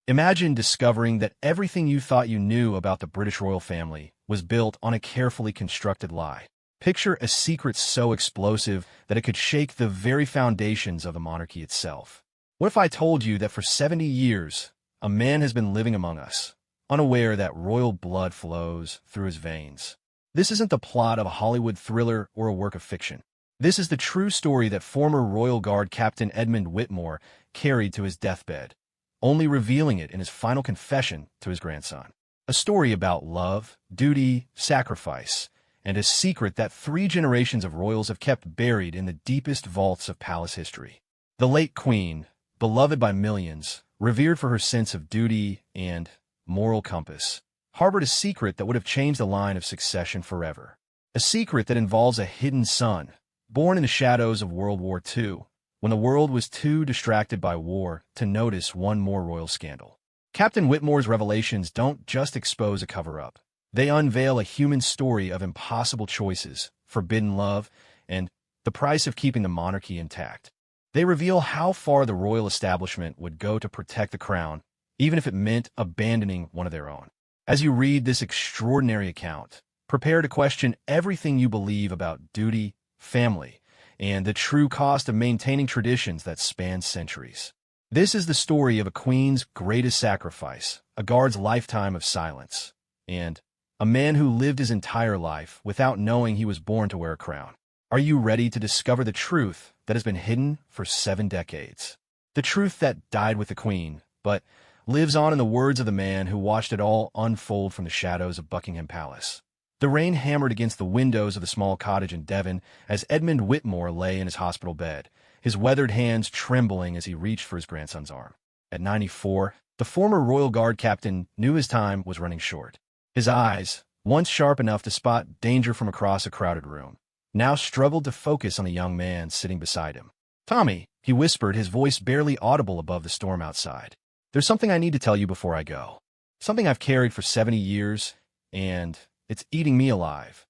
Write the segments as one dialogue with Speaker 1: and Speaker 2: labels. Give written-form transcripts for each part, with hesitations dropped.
Speaker 1: Imagine discovering that everything you thought you knew about the British royal family was built on a carefully constructed lie. Picture a secret so explosive that it could shake the very foundations of the monarchy itself. What if I told you that for 70 years, a man has been living among us, unaware that royal blood flows through his veins? This isn't the plot of a Hollywood thriller or a work of fiction. This is the true story that former Royal Guard Captain Edmund Whitmore carried to his deathbed, only revealing it in his final confession to his grandson. A story about love, duty, sacrifice, and a secret that 3 generations of royals have kept buried in the deepest vaults of palace history. The late queen, beloved by millions, revered for her sense of duty and moral compass, harbored a secret that would have changed the line of succession forever. A secret that involves a hidden son, born in the shadows of World War II, when the world was too distracted by war to notice one more royal scandal. Captain Whitmore's revelations don't just expose a cover-up. They unveil a human story of impossible choices, forbidden love, and the price of keeping the monarchy intact. They reveal how far the royal establishment would go to protect the crown, even if it meant abandoning one of their own. As you read this extraordinary account, prepare to question everything you believe about duty, family, and the true cost of maintaining traditions that span centuries. This is the story of a queen's greatest sacrifice, a guard's lifetime of silence, and a man who lived his entire life without knowing he was born to wear a crown. Are you ready to discover the truth that has been hidden for 7 decades? The truth that died with the queen, but lives on in the words of the man who watched it all unfold from the shadows of Buckingham Palace. The rain hammered against the windows of the small cottage in Devon as Edmund Whitmore lay in his hospital bed, his weathered hands trembling as he reached for his grandson's arm. At 94, the former Royal Guard captain knew his time was running short. His eyes, once sharp enough to spot danger from across a crowded room, now struggled to focus on the young man sitting beside him. "Tommy," he whispered, his voice barely audible above the storm outside. "There's something I need to tell you before I go. Something I've carried for 70 years, and it's eating me alive."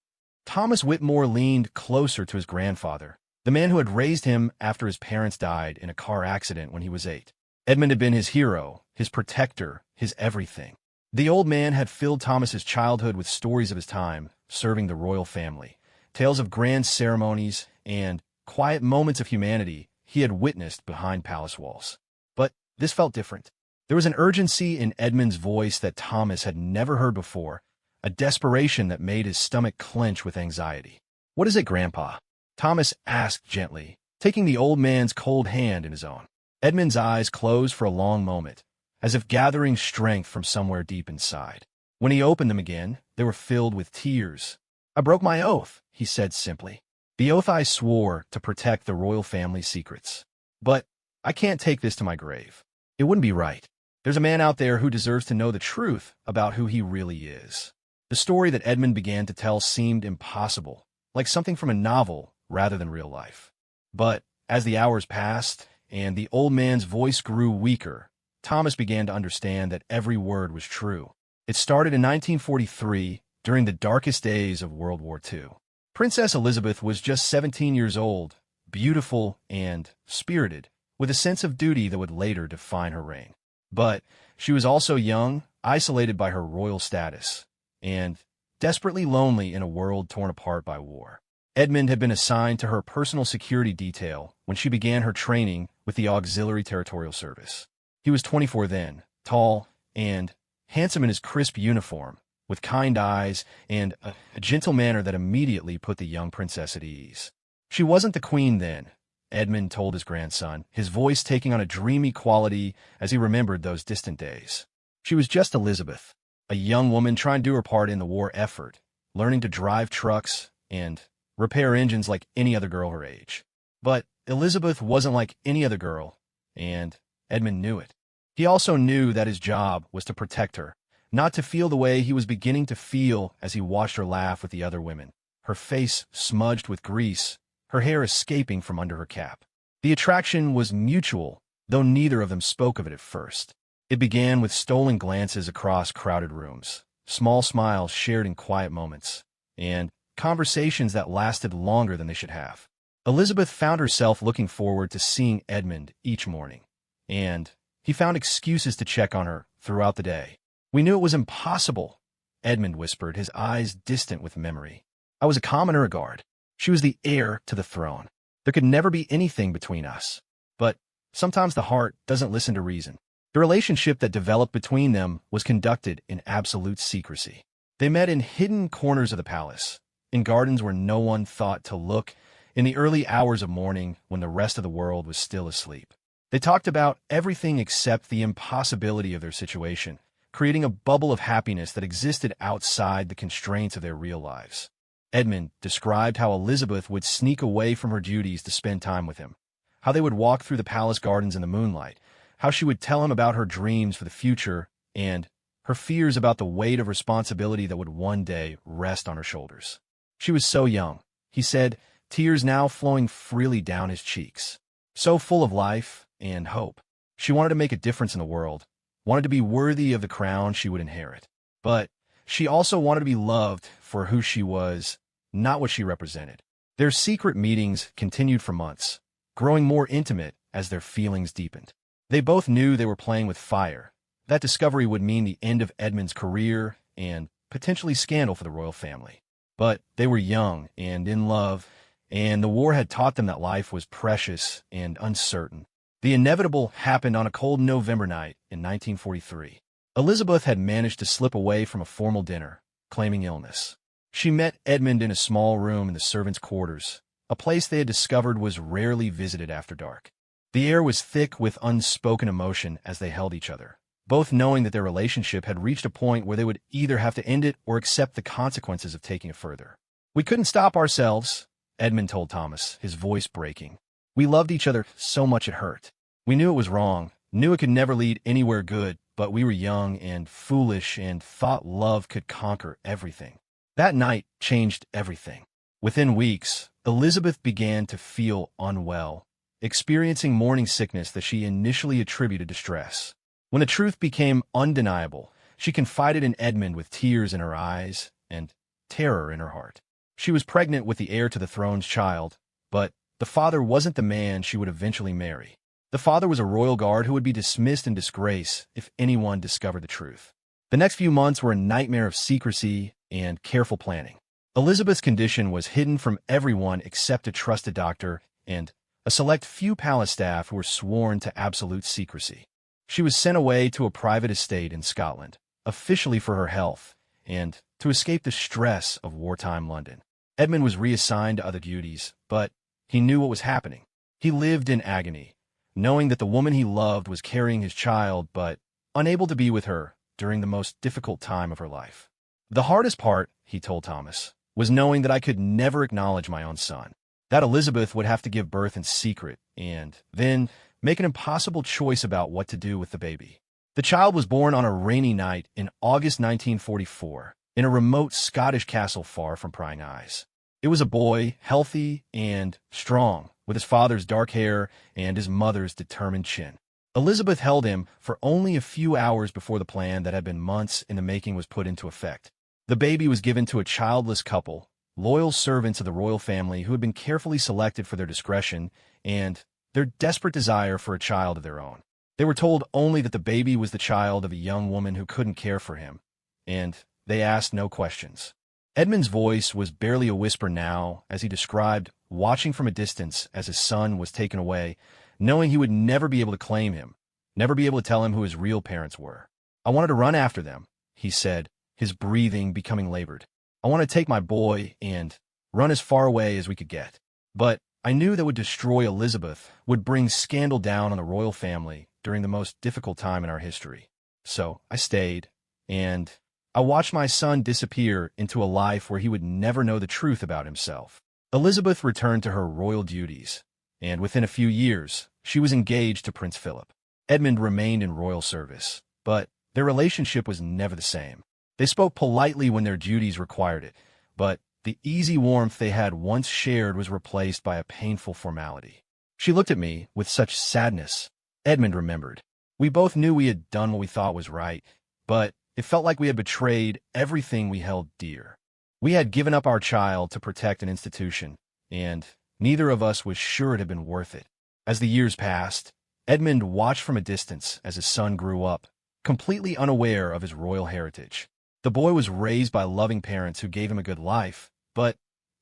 Speaker 1: Thomas Whitmore leaned closer to his grandfather, the man who had raised him after his parents died in a car accident when he was 8. Edmund had been his hero, his protector, his everything. The old man had filled Thomas's childhood with stories of his time serving the royal family, tales of grand ceremonies and quiet moments of humanity he had witnessed behind palace walls. But this felt different. There was an urgency in Edmund's voice that Thomas had never heard before, a desperation that made his stomach clench with anxiety. "What is it, Grandpa?" Thomas asked gently, taking the old man's cold hand in his own. Edmund's eyes closed for a long moment, as if gathering strength from somewhere deep inside. When he opened them again, they were filled with tears. "I broke my oath," he said simply. "The oath I swore to protect the royal family's secrets. But I can't take this to my grave. It wouldn't be right. There's a man out there who deserves to know the truth about who he really is." The story that Edmund began to tell seemed impossible, like something from a novel rather than real life. But as the hours passed and the old man's voice grew weaker, Thomas began to understand that every word was true. It started in 1943, during the darkest days of World War II. Princess Elizabeth was just 17 years old, beautiful and spirited, with a sense of duty that would later define her reign. But she was also young, isolated by her royal status, and desperately lonely in a world torn apart by war. Edmund had been assigned to her personal security detail when she began her training with the Auxiliary Territorial Service. He was 24 then, tall and handsome in his crisp uniform, with kind eyes and a gentle manner that immediately put the young princess at ease. She wasn't the queen then, Edmund told his grandson, his voice taking on a dreamy quality as he remembered those distant days. She was just Elizabeth, a young woman trying to do her part in the war effort, learning to drive trucks and repair engines like any other girl her age. But Elizabeth wasn't like any other girl, and Edmund knew it. He also knew that his job was to protect her, not to feel the way he was beginning to feel as he watched her laugh with the other women, her face smudged with grease, her hair escaping from under her cap. The attraction was mutual, though neither of them spoke of it at first. It began with stolen glances across crowded rooms, small smiles shared in quiet moments, and conversations that lasted longer than they should have. Elizabeth found herself looking forward to seeing Edmund each morning, and He found excuses to check on her throughout the day. We knew it was impossible, Edmund whispered, his eyes distant with memory. I was a commoner, a guard. She was the heir to the throne. There could never be anything between us. But sometimes the heart doesn't listen to reason. The relationship that developed between them was conducted in absolute secrecy. They met in hidden corners of the palace, in gardens where no one thought to look, in the early hours of morning when the rest of the world was still asleep. They talked about everything except the impossibility of their situation, creating a bubble of happiness that existed outside the constraints of their real lives. Edmund described how Elizabeth would sneak away from her duties to spend time with him, how they would walk through the palace gardens in the moonlight, how she would tell him about her dreams for the future and her fears about the weight of responsibility that would one day rest on her shoulders. She was so young, he said, tears now flowing freely down his cheeks. So full of life and hope. She wanted to make a difference in the world, wanted to be worthy of the crown she would inherit. But she also wanted to be loved for who she was, not what she represented. Their secret meetings continued for months, growing more intimate as their feelings deepened. They both knew they were playing with fire. That discovery would mean the end of Edmund's career and potentially scandal for the royal family. But they were young and in love, and the war had taught them that life was precious and uncertain. The inevitable happened on a cold November night in 1943. Elizabeth had managed to slip away from a formal dinner, claiming illness. She met Edmund in a small room in the servants' quarters, a place they had discovered was rarely visited after dark. The air was thick with unspoken emotion as they held each other, both knowing that their relationship had reached a point where they would either have to end it or accept the consequences of taking it further. We couldn't stop ourselves, Edmund told Thomas, his voice breaking. We loved each other so much it hurt. We knew it was wrong, knew it could never lead anywhere good, but we were young and foolish and thought love could conquer everything. That night changed everything. Within weeks, Elizabeth began to feel unwell, experiencing morning sickness that she initially attributed to stress. When the truth became undeniable, she confided in Edmund with tears in her eyes and terror in her heart. She was pregnant with the heir to the throne's child, but the father wasn't the man she would eventually marry. The father was a royal guard who would be dismissed in disgrace if anyone discovered the truth. The next few months were a nightmare of secrecy and careful planning. Elizabeth's condition was hidden from everyone except a trusted doctor and a select few palace staff who were sworn to absolute secrecy. She was sent away to a private estate in Scotland, officially for her health, and to escape the stress of wartime London. Edmund was reassigned to other duties, but he knew what was happening. He lived in agony, knowing that the woman he loved was carrying his child, but unable to be with her during the most difficult time of her life. The hardest part, he told Thomas, was knowing that I could never acknowledge my own son, that Elizabeth would have to give birth in secret, and then make an impossible choice about what to do with the baby. The child was born on a rainy night in August 1944, in a remote Scottish castle far from prying eyes. It was a boy, healthy and strong, with his father's dark hair and his mother's determined chin. Elizabeth held him for only a few hours before the plan that had been months in the making was put into effect. The baby was given to a childless couple, loyal servants of the royal family who had been carefully selected for their discretion and their desperate desire for a child of their own. They were told only that the baby was the child of a young woman who couldn't care for him, and they asked no questions. Edmund's voice was barely a whisper now as he described watching from a distance as his son was taken away, knowing he would never be able to claim him, never be able to tell him who his real parents were. I wanted to run after them, he said, his breathing becoming labored. I wanted to take my boy and run as far away as we could get. But I knew that would destroy Elizabeth, would bring scandal down on the royal family during the most difficult time in our history. So I stayed, and I watched my son disappear into a life where he would never know the truth about himself. Elizabeth returned to her royal duties, and within a few years, she was engaged to Prince Philip. Edmund remained in royal service, but their relationship was never the same. They spoke politely when their duties required it, but the easy warmth they had once shared was replaced by a painful formality. She looked at me with such sadness. Edmund remembered. We both knew we had done what we thought was right, but it felt like we had betrayed everything we held dear. We had given up our child to protect an institution, and neither of us was sure it had been worth it. As the years passed, Edmund watched from a distance as his son grew up, completely unaware of his royal heritage. The boy was raised by loving parents who gave him a good life, but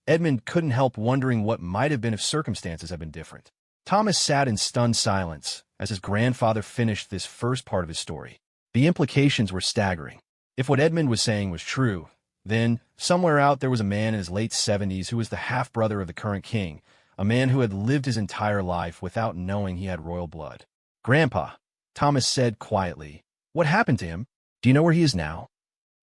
Speaker 1: Edmund couldn't help wondering what might have been if circumstances had been different. Thomas sat in stunned silence as his grandfather finished this first part of his story. The implications were staggering. If what Edmund was saying was true, then somewhere out there was a man in his late 70s who was the half-brother of the current king, a man who had lived his entire life without knowing he had royal blood. "Grandpa," Thomas said quietly, "what happened to him? Do you know where he is now?"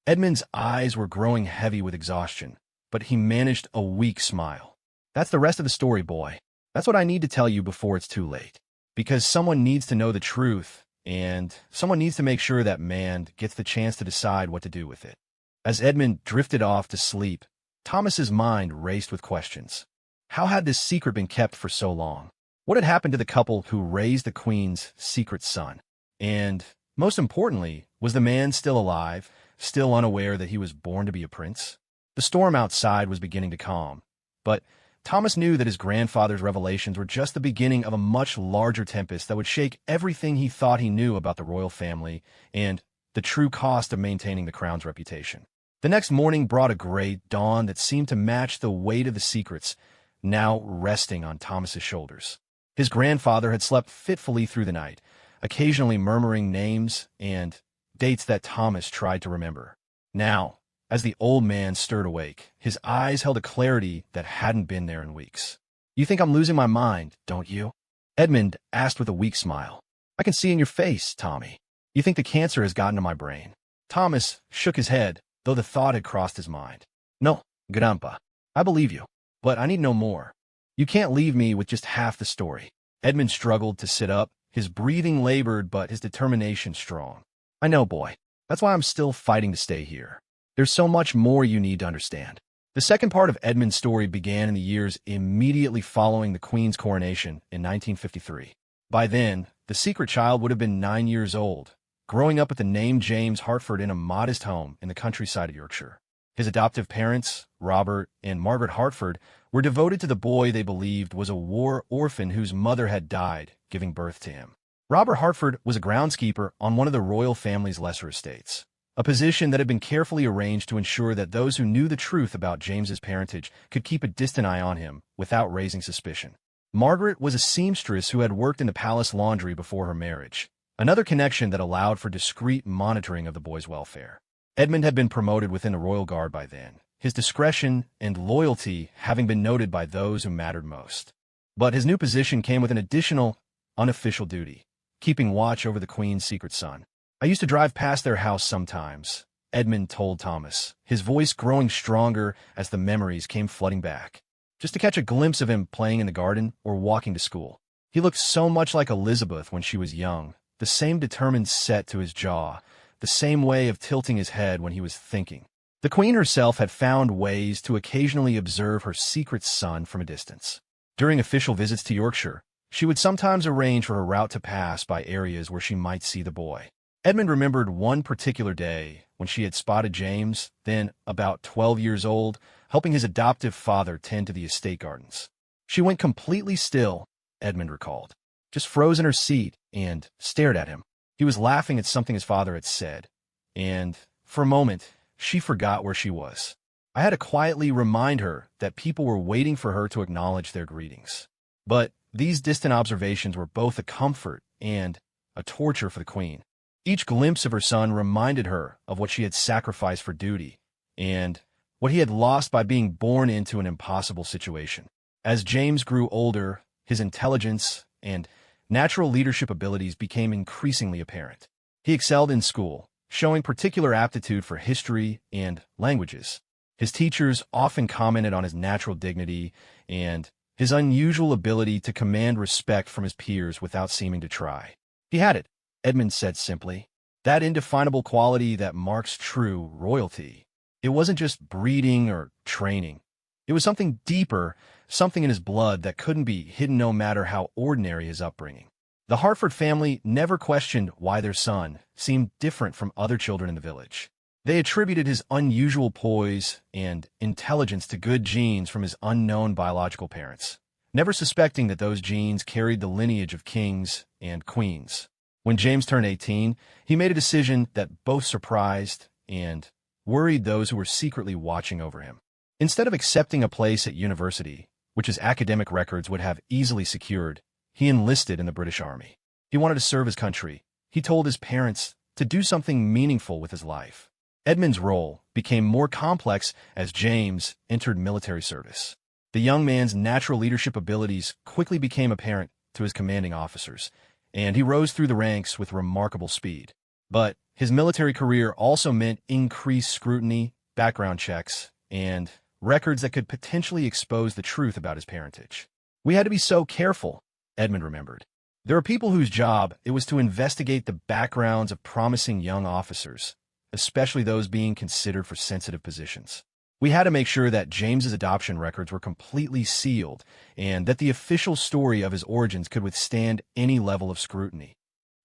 Speaker 1: Edmund's eyes were growing heavy with exhaustion, but he managed a weak smile. "That's the rest of the story, boy. That's what I need to tell you before it's too late. Because someone needs to know the truth, and someone needs to make sure that man gets the chance to decide what to do with it." As Edmund drifted off to sleep, Thomas's mind raced with questions. How had this secret been kept for so long? What had happened to the couple who raised the queen's secret son? And, most importantly, was the man still alive, still unaware that he was born to be a prince? The storm outside was beginning to calm, but Thomas knew that his grandfather's revelations were just the beginning of a much larger tempest that would shake everything he thought he knew about the royal family and the true cost of maintaining the crown's reputation. The next morning brought a gray dawn that seemed to match the weight of the secrets now resting on Thomas's shoulders. His grandfather had slept fitfully through the night, occasionally murmuring names and dates that Thomas tried to remember. Now, as the old man stirred awake, his eyes held a clarity that hadn't been there in weeks. "You think I'm losing my mind, don't you?" Edmund asked with a weak smile. "I can see in your face, Tommy. You think the cancer has gotten to my brain." Thomas shook his head, though the thought had crossed his mind. "No, Grandpa, I believe you, but I need to know more. You can't leave me with just half the story." Edmund struggled to sit up, his breathing labored but his determination strong. "I know, boy. That's why I'm still fighting to stay here. There's so much more you need to understand." The second part of Edmund's story began in the years immediately following the Queen's coronation in 1953. By then, the secret child would have been 9 years old, growing up with the name James Hartford in a modest home in the countryside of Yorkshire. His adoptive parents, Robert and Margaret Hartford, were devoted to the boy they believed was a war orphan whose mother had died, giving birth to him. Robert Hartford was a groundskeeper on one of the royal family's lesser estates, a position that had been carefully arranged to ensure that those who knew the truth about James's parentage could keep a distant eye on him without raising suspicion. Margaret was a seamstress who had worked in the palace laundry before her marriage, another connection that allowed for discreet monitoring of the boy's welfare. Edmund had been promoted within the royal guard by then, his discretion and loyalty having been noted by those who mattered most. But his new position came with an additional, unofficial duty, keeping watch over the Queen's secret son. "I used to drive past their house sometimes," Edmund told Thomas, his voice growing stronger as the memories came flooding back, "just to catch a glimpse of him playing in the garden or walking to school. He looked so much like Elizabeth when she was young, the same determined set to his jaw, the same way of tilting his head when he was thinking." The Queen herself had found ways to occasionally observe her secret son from a distance. During official visits to Yorkshire, she would sometimes arrange for her route to pass by areas where she might see the boy. Edmund remembered one particular day when she had spotted James, then about 12 years old, helping his adoptive father tend to the estate gardens. She went completely still, Edmund recalled, just froze in her seat and stared at him. He was laughing at something his father had said, and, for a moment, she forgot where she was. I had to quietly remind her that people were waiting for her to acknowledge their greetings. But these distant observations were both a comfort and a torture for the Queen. Each glimpse of her son reminded her of what she had sacrificed for duty and what he had lost by being born into an impossible situation. As James grew older, his intelligence and natural leadership abilities became increasingly apparent. He excelled in school, showing particular aptitude for history and languages. His teachers often commented on his natural dignity and his unusual ability to command respect from his peers without seeming to try. He had it, Edmund said simply, that indefinable quality that marks true royalty. It wasn't just breeding or training. It was something deeper, something in his blood that couldn't be hidden no matter how ordinary his upbringing. The Hartford family never questioned why their son seemed different from other children in the village. They attributed his unusual poise and intelligence to good genes from his unknown biological parents, never suspecting that those genes carried the lineage of kings and queens. When James turned 18, he made a decision that both surprised and worried those who were secretly watching over him. Instead of accepting a place at university, which his academic records would have easily secured, he enlisted in the British Army. He wanted to serve his country. He told his parents to do something meaningful with his life. Edmund's role became more complex as James entered military service. The young man's natural leadership abilities quickly became apparent to his commanding officers, and he rose through the ranks with remarkable speed. But his military career also meant increased scrutiny, background checks, and records that could potentially expose the truth about his parentage. "We had to be so careful," Edmund remembered. "There are people whose job it was to investigate the backgrounds of promising young officers, especially those being considered for sensitive positions. We had to make sure that James's adoption records were completely sealed and that the official story of his origins could withstand any level of scrutiny."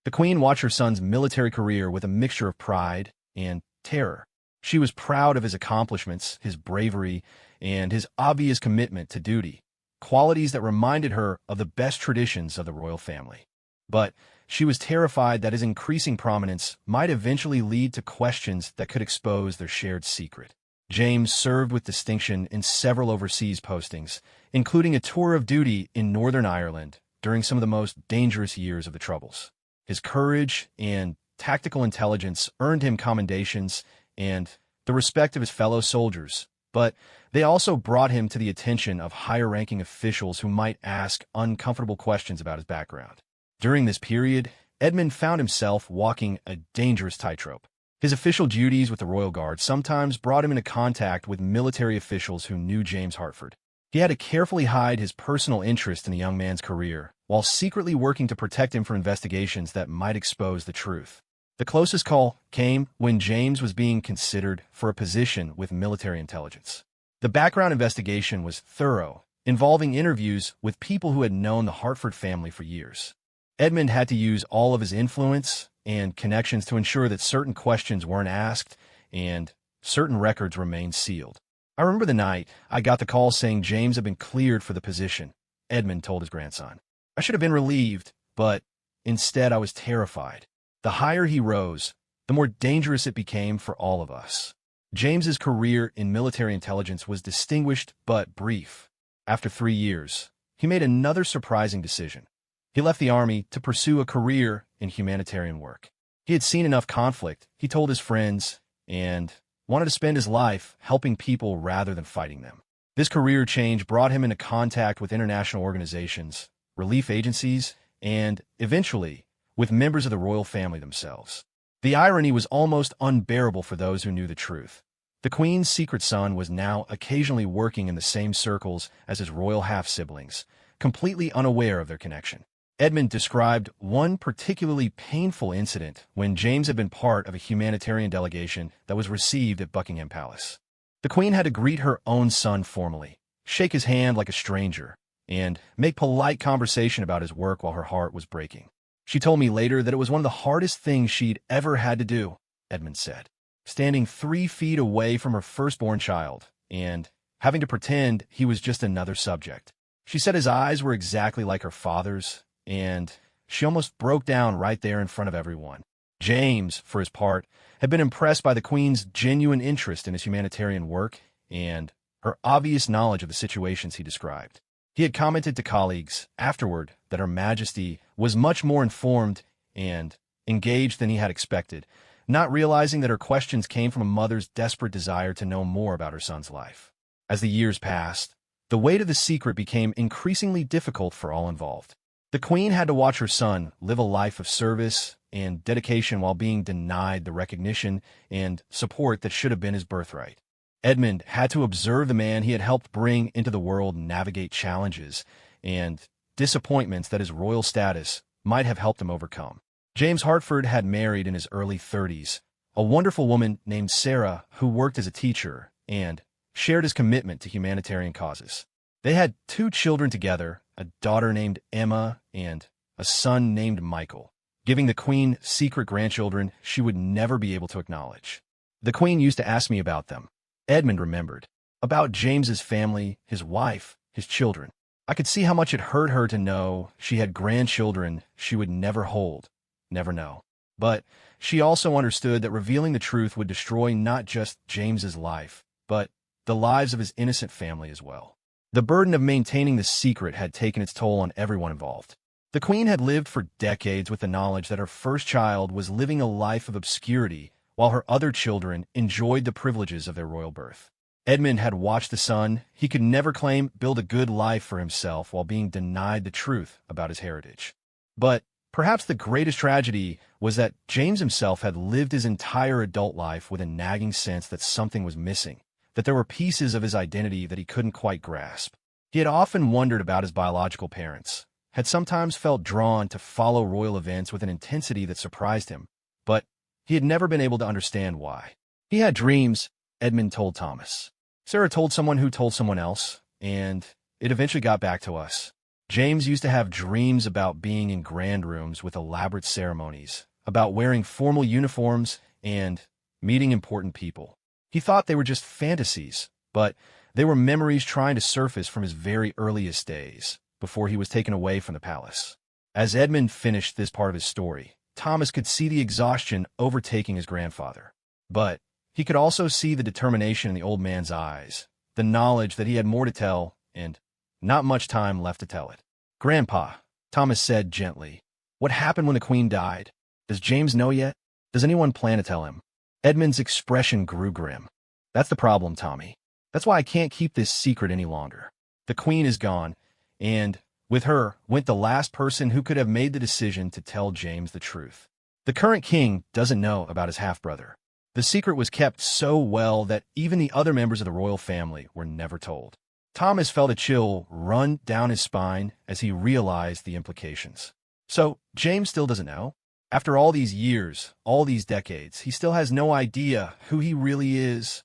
Speaker 1: The Queen watched her son's military career with a mixture of pride and terror. She was proud of his accomplishments, his bravery, and his obvious commitment to duty, qualities that reminded her of the best traditions of the royal family. But she was terrified that his increasing prominence might eventually lead to questions that could expose their shared secret. James served with distinction in several overseas postings, including a tour of duty in Northern Ireland during some of the most dangerous years of the Troubles. His courage and tactical intelligence earned him commendations and the respect of his fellow soldiers, but they also brought him to the attention of higher-ranking officials who might ask uncomfortable questions about his background. During this period, Edmund found himself walking a dangerous tightrope. His official duties with the Royal Guard sometimes brought him into contact with military officials who knew James Hartford. He had to carefully hide his personal interest in the young man's career, while secretly working to protect him from investigations that might expose the truth. The closest call came when James was being considered for a position with military intelligence. The background investigation was thorough, involving interviews with people who had known the Hartford family for years. Edmund had to use all of his influence and connections to ensure that certain questions weren't asked and certain records remained sealed. "I remember the night I got the call saying James had been cleared for the position," Edmund told his grandson. "I should have been relieved, but instead I was terrified. The higher he rose, the more dangerous it became for all of us." James's career in military intelligence was distinguished but brief. After 3 years, he made another surprising decision. He left the army to pursue a career in humanitarian work. He had seen enough conflict, he told his friends, and wanted to spend his life helping people rather than fighting them. This career change brought him into contact with international organizations, relief agencies, and, eventually, with members of the royal family themselves. The irony was almost unbearable for those who knew the truth. The Queen's secret son was now occasionally working in the same circles as his royal half-siblings, completely unaware of their connection. Edmund described one particularly painful incident when James had been part of a humanitarian delegation that was received at Buckingham Palace. The Queen had to greet her own son formally, shake his hand like a stranger, and make polite conversation about his work while her heart was breaking. "She told me later that it was one of the hardest things she'd ever had to do," Edmund said, standing 3 feet away from her firstborn child and having to pretend he was just another subject. She said his eyes were exactly like her father's, and she almost broke down right there in front of everyone. James, for his part, had been impressed by the Queen's genuine interest in his humanitarian work and her obvious knowledge of the situations he described. He had commented to colleagues afterward that Her Majesty was much more informed and engaged than he had expected, not realizing that her questions came from a mother's desperate desire to know more about her son's life. As the years passed, the weight of the secret became increasingly difficult for all involved. The Queen had to watch her son live a life of service and dedication while being denied the recognition and support that should have been his birthright. Edmund had to observe the man he had helped bring into the world navigate challenges and disappointments that his royal status might have helped him overcome. James Hartford had married in his early 30s, a wonderful woman named Sarah who worked as a teacher and shared his commitment to humanitarian causes. They had 2 children together, a daughter named Emma and a son named Michael, giving the Queen secret grandchildren she would never be able to acknowledge. "The Queen used to ask me about them," Edmund remembered, "about James's family, his wife, his children. I could see how much it hurt her to know she had grandchildren she would never hold, never know. But she also understood that revealing the truth would destroy not just James's life, but the lives of his innocent family as well. The burden of maintaining the secret had taken its toll on everyone involved. The Queen had lived for decades with the knowledge that her first child was living a life of obscurity while her other children enjoyed the privileges of their royal birth. Edmund had watched the son he could never claim build a good life for himself while being denied the truth about his heritage. But perhaps the greatest tragedy was that James himself had lived his entire adult life with a nagging sense that something was missing, that there were pieces of his identity that he couldn't quite grasp. He had often wondered about his biological parents, had sometimes felt drawn to follow royal events with an intensity that surprised him, but he had never been able to understand why. He had dreams, Edmund told Thomas. Sarah told someone who told someone else, and it eventually got back to us. James used to have dreams about being in grand rooms with elaborate ceremonies, about wearing formal uniforms and meeting important people. He thought they were just fantasies, but they were memories trying to surface from his very earliest days, before he was taken away from the palace. As Edmund finished this part of his story, Thomas could see the exhaustion overtaking his grandfather. But he could also see the determination in the old man's eyes, the knowledge that he had more to tell and not much time left to tell it. "Grandpa," Thomas said gently, "what happened when the Queen died? Does James know yet? Does anyone plan to tell him?" Edmund's expression grew grim. "That's the problem, Tommy. That's why I can't keep this secret any longer. The Queen is gone, and with her went the last person who could have made the decision to tell James the truth. The current king doesn't know about his half-brother. The secret was kept so well that even the other members of the royal family were never told." Thomas felt a chill run down his spine as he realized the implications. So, James still doesn't know? After all these years, all these decades, he still has no idea who he really is?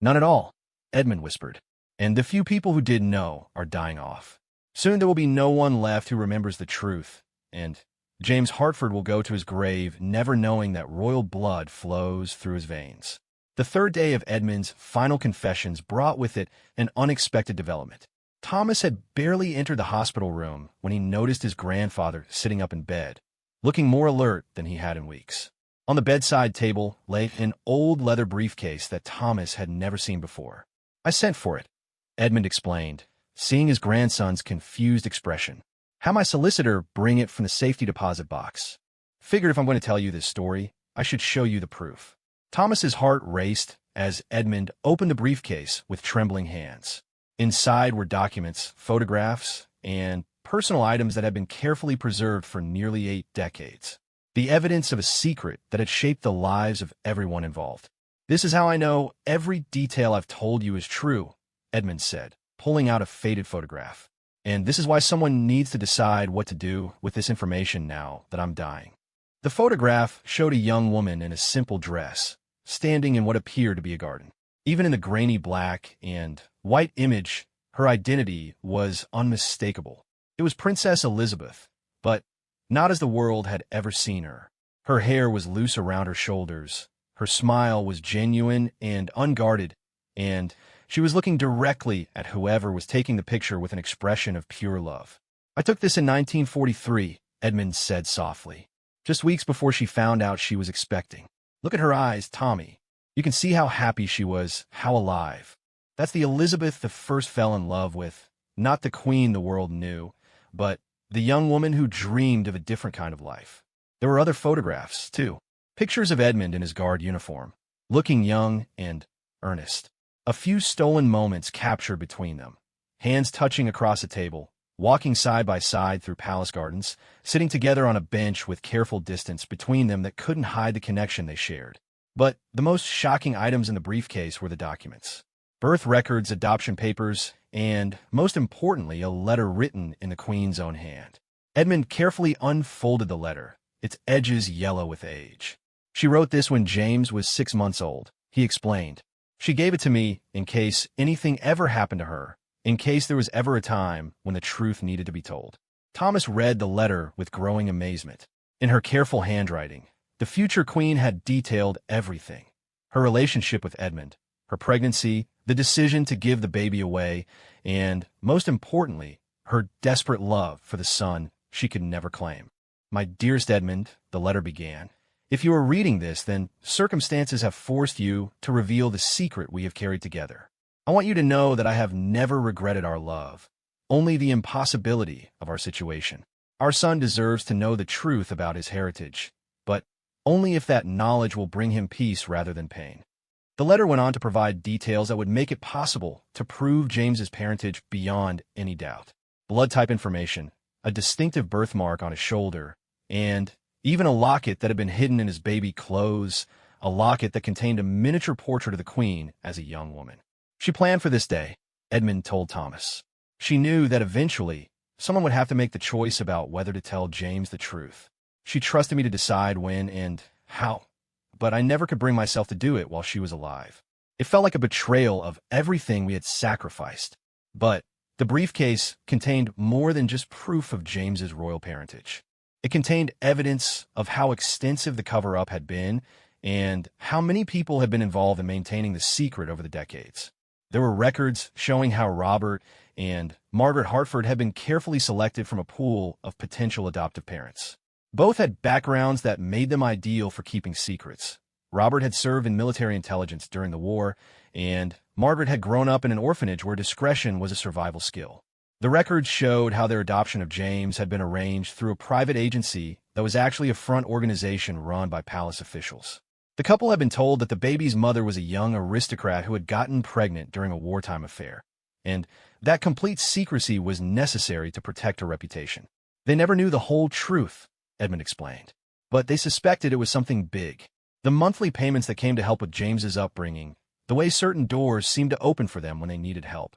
Speaker 1: "None at all," Edmund whispered. "And the few people who did know are dying off. Soon there will be no one left who remembers the truth, and James Hartford will go to his grave never knowing that royal blood flows through his veins." The third day of Edmund's final confessions brought with it an unexpected development. Thomas had barely entered the hospital room when he noticed his grandfather sitting up in bed, looking more alert than he had in weeks. On the bedside table lay an old leather briefcase that Thomas had never seen before. "I sent for it," Edmund explained, seeing his grandson's confused expression. "Had my solicitor bring it from the safety deposit box. Figured if I'm going to tell you this story, I should show you the proof." Thomas's heart raced as Edmund opened the briefcase with trembling hands. Inside were documents, photographs, and personal items that had been carefully preserved for nearly 8 decades. The evidence of a secret that had shaped the lives of everyone involved. "This is how I know every detail I've told you is true," Edmund said, pulling out a faded photograph. "And this is why someone needs to decide what to do with this information now that I'm dying." The photograph showed a young woman in a simple dress, standing in what appeared to be a garden. Even in the grainy black and white image, her identity was unmistakable. It was Princess Elizabeth, but not as the world had ever seen her. Her hair was loose around her shoulders, her smile was genuine and unguarded, and she was looking directly at whoever was taking the picture with an expression of pure love. "I took this in 1943, Edmund said softly, just weeks before she found out she was expecting. Look at her eyes, Tommy. You can see how happy she was, how alive. That's the Elizabeth the first fell in love with, not the Queen the world knew, but the young woman who dreamed of a different kind of life." There were other photographs, too. Pictures of Edmund in his guard uniform, looking young and earnest. A few stolen moments captured between them, hands touching across a table, walking side by side through palace gardens, sitting together on a bench with careful distance between them that couldn't hide the connection they shared. But the most shocking items in the briefcase were the documents. Birth records, adoption papers, and, most importantly, a letter written in the Queen's own hand. Edmund carefully unfolded the letter, its edges yellow with age. "She wrote this when James was 6 months old," he explained. "She gave it to me in case anything ever happened to her, in case there was ever a time when the truth needed to be told." Thomas read the letter with growing amazement. In her careful handwriting, the future Queen had detailed everything. Her relationship with Edmund, her pregnancy, the decision to give the baby away, and, most importantly, her desperate love for the son she could never claim. "My dearest Edmund," the letter began, "if you are reading this, then circumstances have forced you to reveal the secret we have carried together. I want you to know that I have never regretted our love, only the impossibility of our situation. Our son deserves to know the truth about his heritage, but only if that knowledge will bring him peace rather than pain." The letter went on to provide details that would make it possible to prove James's parentage beyond any doubt. Blood type information, a distinctive birthmark on his shoulder, and even a locket that had been hidden in his baby clothes, a locket that contained a miniature portrait of the Queen as a young woman. She planned for this day, Edmund told Thomas. She knew that eventually someone would have to make the choice about whether to tell James the truth. She trusted me to decide when and how, but I never could bring myself to do it while she was alive. It felt like a betrayal of everything we had sacrificed. But the briefcase contained more than just proof of James's royal parentage. It contained evidence of how extensive the cover-up had been and how many people had been involved in maintaining the secret over the decades. There were records showing how Robert and Margaret Hartford had been carefully selected from a pool of potential adoptive parents. Both had backgrounds that made them ideal for keeping secrets. Robert had served in military intelligence during the war, and Margaret had grown up in an orphanage where discretion was a survival skill. The records showed how their adoption of James had been arranged through a private agency that was actually a front organization run by palace officials. The couple had been told that the baby's mother was a young aristocrat who had gotten pregnant during a wartime affair, and that complete secrecy was necessary to protect her reputation. They never knew the whole truth, Edmund explained, but they suspected it was something big. The monthly payments that came to help with James's upbringing, the way certain doors seemed to open for them when they needed help.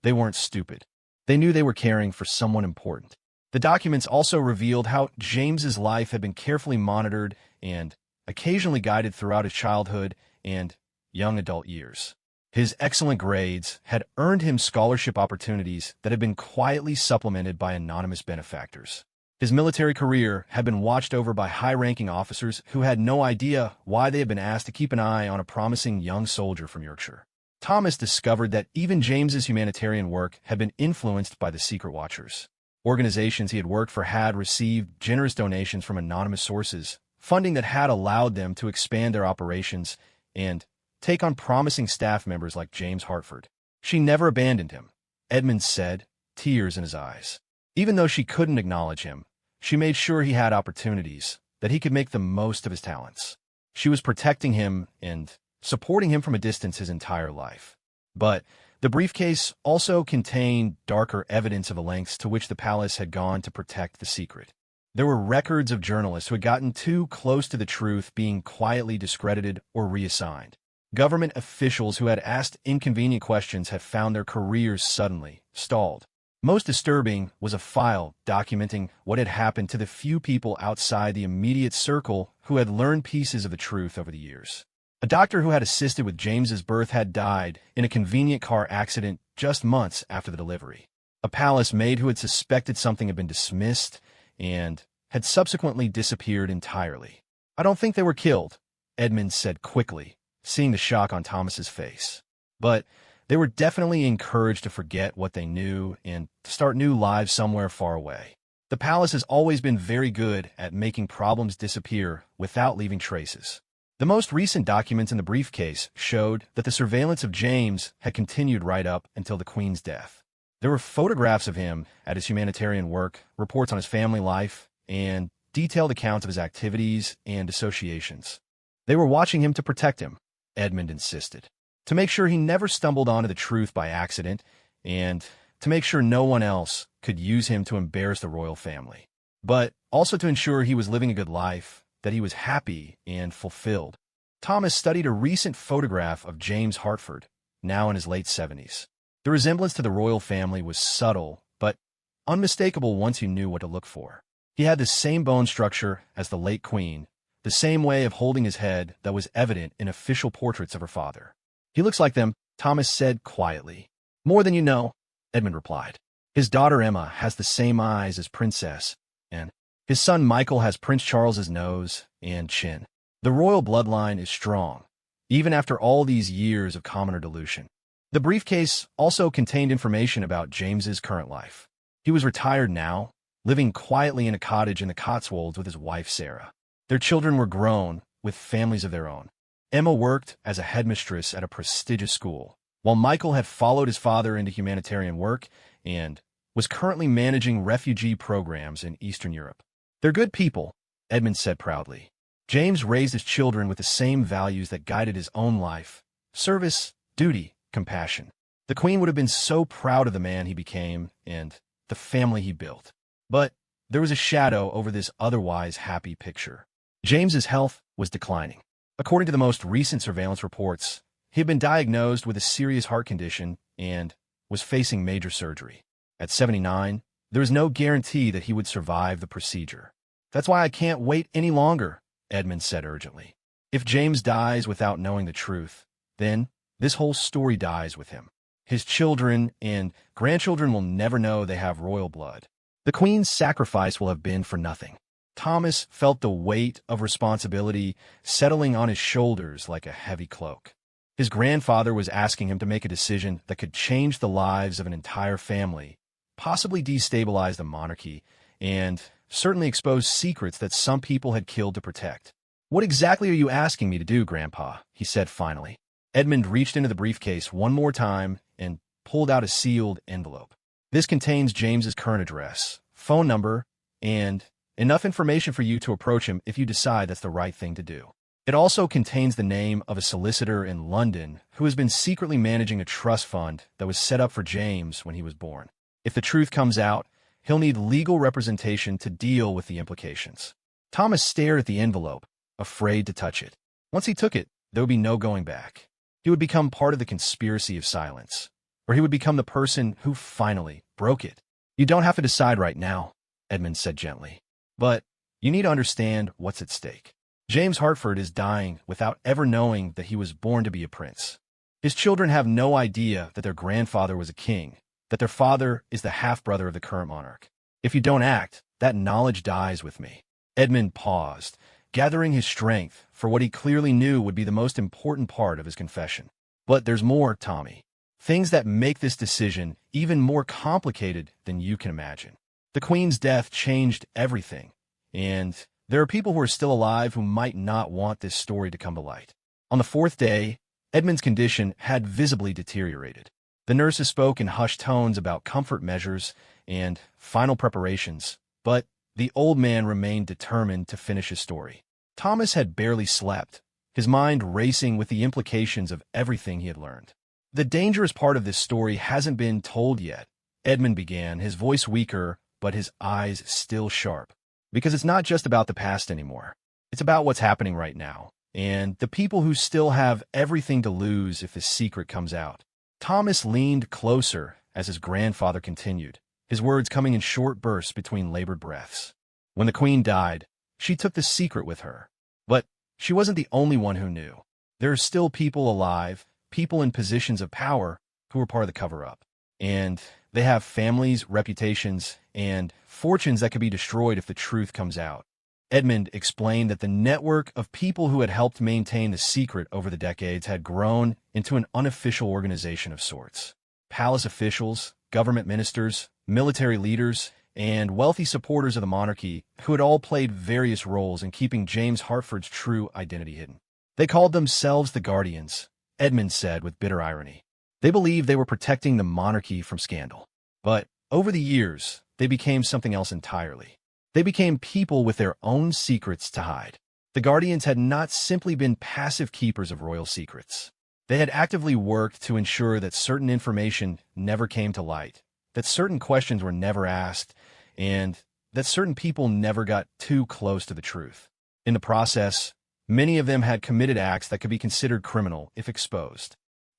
Speaker 1: They weren't stupid. They knew they were caring for someone important. The documents also revealed how James's life had been carefully monitored and occasionally guided throughout his childhood and young adult years. His excellent grades had earned him scholarship opportunities that had been quietly supplemented by anonymous benefactors. His military career had been watched over by high-ranking officers who had no idea why they had been asked to keep an eye on a promising young soldier from Yorkshire. Thomas discovered that even James's humanitarian work had been influenced by the Secret Watchers. Organizations he had worked for had received generous donations from anonymous sources, funding that had allowed them to expand their operations and take on promising staff members like James Hartford. She never abandoned him, Edmund said, tears in his eyes. Even though she couldn't acknowledge him, she made sure he had opportunities, that he could make the most of his talents. She was protecting him and supporting him from a distance his entire life. But the briefcase also contained darker evidence of the lengths to which the palace had gone to protect the secret. There were records of journalists who had gotten too close to the truth being quietly discredited or reassigned. Government officials who had asked inconvenient questions had found their careers suddenly stalled. Most disturbing was a file documenting what had happened to the few people outside the immediate circle who had learned pieces of the truth over the years. A doctor who had assisted with James's birth had died in a convenient car accident just months after the delivery. A palace maid who had suspected something had been dismissed and had subsequently disappeared entirely. "I don't think they were killed," Edmund said quickly, seeing the shock on Thomas's face. But they were definitely encouraged to forget what they knew and to start new lives somewhere far away. The palace has always been very good at making problems disappear without leaving traces. The most recent documents in the briefcase showed that the surveillance of James had continued right up until the Queen's death. There were photographs of him at his humanitarian work, reports on his family life, and detailed accounts of his activities and associations. They were watching him to protect him, Edmund insisted, to make sure he never stumbled onto the truth by accident, and to make sure no one else could use him to embarrass the royal family, but also to ensure he was living a good life, that he was happy and fulfilled. Thomas studied a recent photograph of James Hartford, now in his late 70s. The resemblance to the royal family was subtle, but unmistakable once you knew what to look for. He had the same bone structure as the late Queen, the same way of holding his head that was evident in official portraits of her father. "He looks like them," Thomas said quietly. "More than you know," Edmund replied. "His daughter Emma has the same eyes as Princess, and his son Michael has Prince Charles's nose and chin. The royal bloodline is strong, even after all these years of commoner dilution." The briefcase also contained information about James's current life. He was retired now, living quietly in a cottage in the Cotswolds with his wife Sarah. Their children were grown, with families of their own. Emma worked as a headmistress at a prestigious school, while Michael had followed his father into humanitarian work and was currently managing refugee programs in Eastern Europe. "They're good people," Edmund said proudly. James raised his children with the same values that guided his own life: service, duty, compassion. The Queen would have been so proud of the man he became and the family he built. But there was a shadow over this otherwise happy picture. James's health was declining. According to the most recent surveillance reports, he had been diagnosed with a serious heart condition and was facing major surgery. At 79, there was no guarantee that he would survive the procedure. "That's why I can't wait any longer," Edmund said urgently. "If James dies without knowing the truth, then this whole story dies with him. His children and grandchildren will never know they have royal blood. The Queen's sacrifice will have been for nothing." Thomas felt the weight of responsibility settling on his shoulders like a heavy cloak. His grandfather was asking him to make a decision that could change the lives of an entire family, possibly destabilize the monarchy, and certainly expose secrets that some people had killed to protect. "What exactly are you asking me to do, Grandpa?" he said finally. Edmund reached into the briefcase one more time and pulled out a sealed envelope. "This contains James's current address, phone number, and enough information for you to approach him if you decide that's the right thing to do. It also contains the name of a solicitor in London who has been secretly managing a trust fund that was set up for James when he was born. If the truth comes out, he'll need legal representation to deal with the implications." Thomas stared at the envelope, afraid to touch it. Once he took it, there would be no going back. He would become part of the conspiracy of silence, or he would become the person who finally broke it. "You don't have to decide right now," Edmund said gently. "But you need to understand what's at stake. James Hartford is dying without ever knowing that he was born to be a prince. His children have no idea that their grandfather was a king, that their father is the half-brother of the current monarch. If you don't act, that knowledge dies with me." Edmund paused, gathering his strength for what he clearly knew would be the most important part of his confession. "But there's more, Tommy. Things that make this decision even more complicated than you can imagine. The Queen's death changed everything, and there are people who are still alive who might not want this story to come to light." On the fourth day, Edmund's condition had visibly deteriorated. The nurses spoke in hushed tones about comfort measures and final preparations, but the old man remained determined to finish his story. Thomas had barely slept, his mind racing with the implications of everything he had learned. "The dangerous part of this story hasn't been told yet," Edmund began, his voice weaker, but his eyes still sharp. "Because it's not just about the past anymore. It's about what's happening right now, and the people who still have everything to lose if this secret comes out." Thomas leaned closer as his grandfather continued, his words coming in short bursts between labored breaths. "When the Queen died, she took the secret with her. But she wasn't the only one who knew. There are still people alive, people in positions of power, who were part of the cover-up. And they have families, reputations, and fortunes that could be destroyed if the truth comes out." Edmund explained that the network of people who had helped maintain the secret over the decades had grown into an unofficial organization of sorts. Palace officials, government ministers, military leaders, and wealthy supporters of the monarchy who had all played various roles in keeping James Hartford's true identity hidden. "They called themselves the Guardians," Edmund said with bitter irony. "They believed they were protecting the monarchy from scandal. But over the years, they became something else entirely. They became people with their own secrets to hide. The Guardians had not simply been passive keepers of royal secrets. They had actively worked to ensure that certain information never came to light, that certain questions were never asked, and that certain people never got too close to the truth. In the process, many of them had committed acts that could be considered criminal if exposed.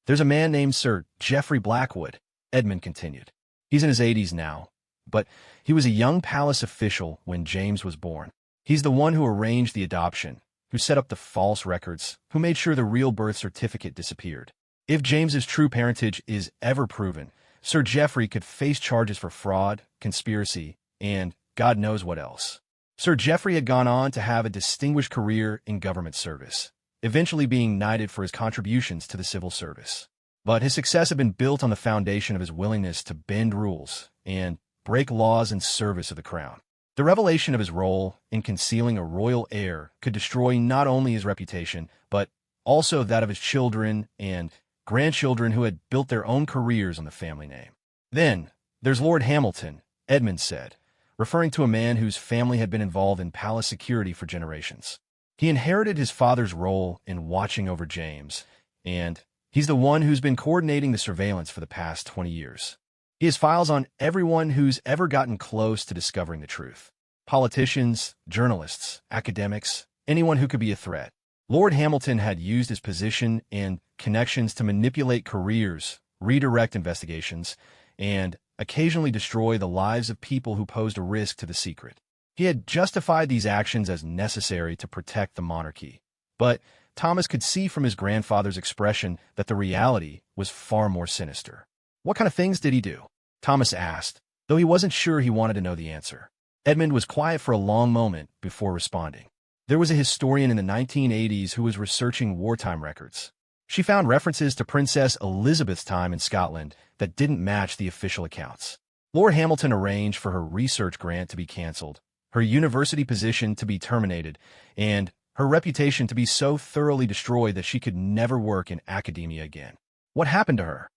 Speaker 1: There's a man named Sir Geoffrey Blackwood," Edmund continued. "He's in his 80s now, but he was a young palace official when James was born. He's the one who arranged the adoption, who set up the false records, who made sure the real birth certificate disappeared. If James's true parentage is ever proven, Sir Geoffrey could face charges for fraud, conspiracy, and God knows what else." Sir Geoffrey had gone on to have a distinguished career in government service, eventually being knighted for his contributions to the civil service. But his success had been built on the foundation of his willingness to bend rules and break laws in service of the crown. The revelation of his role in concealing a royal heir could destroy not only his reputation, but also that of his children and grandchildren who had built their own careers on the family name. Then, there's Lord Hamilton, Edmund said, referring to a man whose family had been involved in palace security for generations. He inherited his father's role in watching over James, and he's the one who's been coordinating the surveillance for the past 20 years. He has files on everyone who's ever gotten close to discovering the truth. Politicians, journalists, academics, anyone who could be a threat. Lord Hamilton had used his position and connections to manipulate careers, redirect investigations, and occasionally destroy the lives of people who posed a risk to the secret. He had justified these actions as necessary to protect the monarchy. But Thomas could see from his grandfather's expression that the reality was far more sinister. What kind of things did he do? Thomas asked, though he wasn't sure he wanted to know the answer. Edmund was quiet for a long moment before responding. There was a historian in the 1980s who was researching wartime records. She found references to Princess Elizabeth's time in Scotland that didn't match the official accounts. Lord Hamilton arranged for her research grant to be cancelled, her university position to be terminated, and her reputation to be so thoroughly destroyed that she could never work in academia again. What happened to her?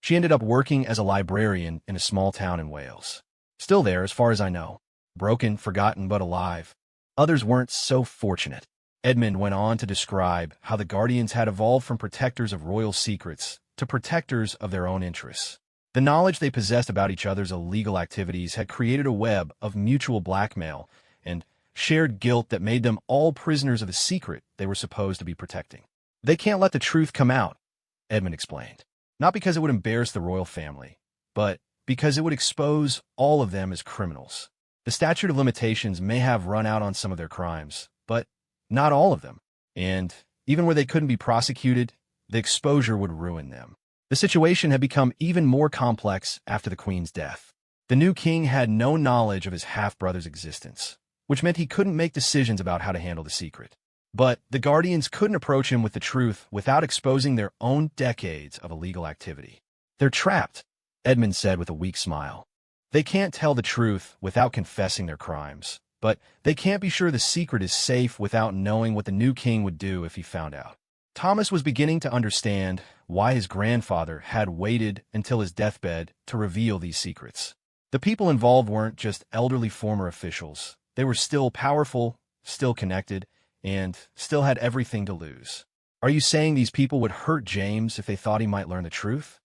Speaker 1: She ended up working as a librarian in a small town in Wales. Still there, as far as I know. Broken, forgotten, but alive. Others weren't so fortunate. Edmund went on to describe how the Guardians had evolved from protectors of royal secrets to protectors of their own interests. The knowledge they possessed about each other's illegal activities had created a web of mutual blackmail and shared guilt that made them all prisoners of the secret they were supposed to be protecting. They can't let the truth come out, Edmund explained. Not because it would embarrass the royal family, but because it would expose all of them as criminals. The statute of limitations may have run out on some of their crimes, but not all of them. And even where they couldn't be prosecuted, the exposure would ruin them. The situation had become even more complex after the Queen's death. The new king had no knowledge of his half-brother's existence, which meant he couldn't make decisions about how to handle the secret. But the Guardians couldn't approach him with the truth without exposing their own decades of illegal activity. They're trapped, Edmund said with a weak smile. They can't tell the truth without confessing their crimes, but they can't be sure the secret is safe without knowing what the new king would do if he found out. Thomas was beginning to understand why his grandfather had waited until his deathbed to reveal these secrets. The people involved weren't just elderly former officials. They were still powerful, still connected, and still had everything to lose. Are you saying these people would hurt James if they thought he might learn the truth?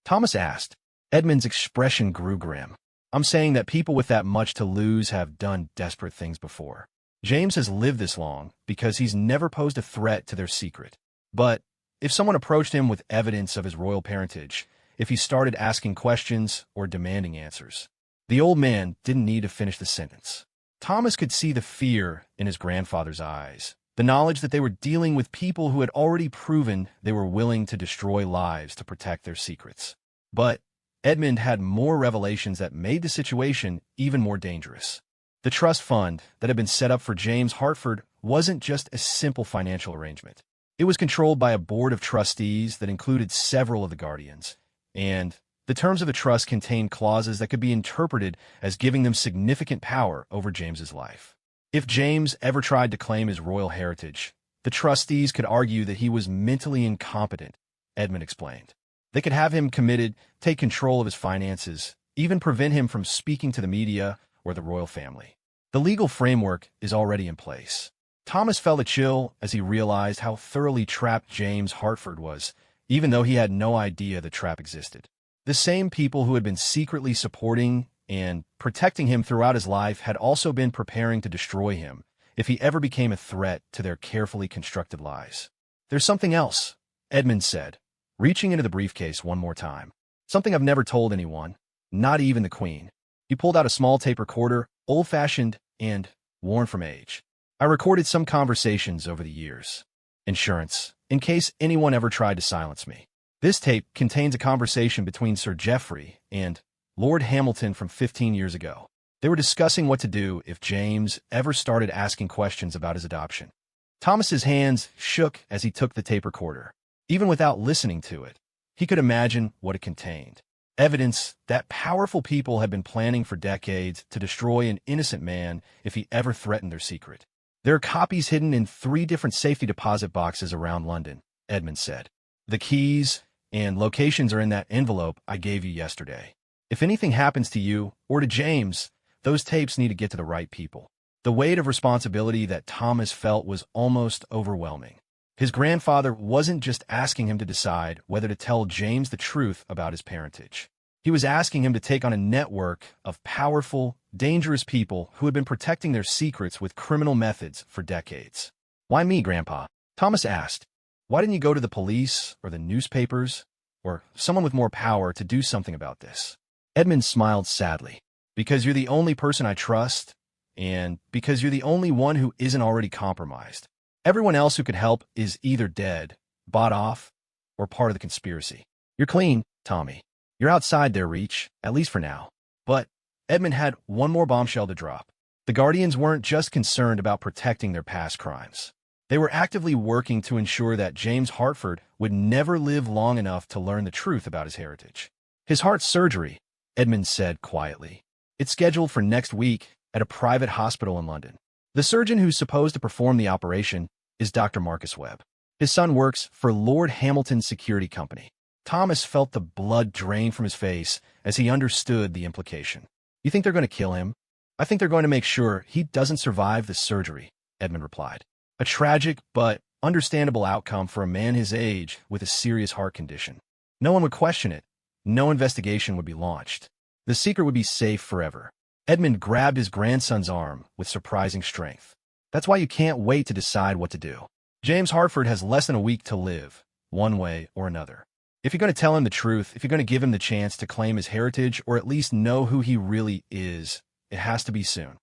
Speaker 1: Thomas asked. Edmund's expression grew grim. I'm saying that people with that much to lose have done desperate things before. James has lived this long because he's never posed a threat to their secret. But if someone approached him with evidence of his royal parentage, if he started asking questions or demanding answers, the old man didn't need to finish the sentence. Thomas could see the fear in his grandfather's eyes, the knowledge that they were dealing with people who had already proven they were willing to destroy lives to protect their secrets. But Edmund had more revelations that made the situation even more dangerous. The trust fund that had been set up for James Hartford wasn't just a simple financial arrangement. It was controlled by a board of trustees that included several of the Guardians, and the terms of the trust contained clauses that could be interpreted as giving them significant power over James's life. If James ever tried to claim his royal heritage, the trustees could argue that he was mentally incompetent, Edmund explained. They could have him committed, take control of his finances, even prevent him from speaking to the media or the royal family. The legal framework is already in place. Thomas felt a chill as he realized how thoroughly trapped James Hartford was, even though he had no idea the trap existed. The same people who had been secretly supporting and protecting him throughout his life had also been preparing to destroy him if he ever became a threat to their carefully constructed lies. There's something else, Edmund said, reaching into the briefcase one more time. Something I've never told anyone, not even the Queen. He pulled out a small tape recorder, old-fashioned and worn from age. I recorded some conversations over the years. Insurance, in case anyone ever tried to silence me. This tape contains a conversation between Sir Geoffrey and Lord Hamilton from 15 years ago. They were discussing what to do if James ever started asking questions about his adoption. Thomas's hands shook as he took the tape recorder. Even without listening to it, he could imagine what it contained. Evidence that powerful people had been planning for decades to destroy an innocent man if he ever threatened their secret. There are copies hidden in 3 different safety deposit boxes around London, Edmund said. The keys and locations are in that envelope I gave you yesterday. If anything happens to you or to James, those tapes need to get to the right people. The weight of responsibility that Thomas felt was almost overwhelming. His grandfather wasn't just asking him to decide whether to tell James the truth about his parentage. He was asking him to take on a network of powerful, dangerous people who had been protecting their secrets with criminal methods for decades. "Why me, Grandpa?" Thomas asked. "Why didn't you go to the police or the newspapers or someone with more power to do something about this?" Edmund smiled sadly. "Because you're the only person I trust, and because you're the only one who isn't already compromised. Everyone else who could help is either dead, bought off, or part of the conspiracy. You're clean, Tommy. You're outside their reach, at least for now." But Edmund had one more bombshell to drop. The Guardians weren't just concerned about protecting their past crimes. They were actively working to ensure that James Hartford would never live long enough to learn the truth about his heritage. "His heart surgery," Edmund said quietly. "It's scheduled for next week at a private hospital in London. The surgeon who's supposed to perform the operation is Dr. Marcus Webb. His son works for Lord Hamilton's security company." Thomas felt the blood drain from his face as he understood the implication. "You think they're going to kill him?" "I think they're going to make sure he doesn't survive the surgery," Edmund replied. "A tragic but understandable outcome for a man his age with a serious heart condition. No one would question it. No investigation would be launched. The secret would be safe forever." Edmund grabbed his grandson's arm with surprising strength. "That's why you can't wait to decide what to do. James Hartford has less than a week to live, one way or another. If you're going to tell him the truth, if you're going to give him the chance to claim his heritage or at least know who he really is, it has to be soon."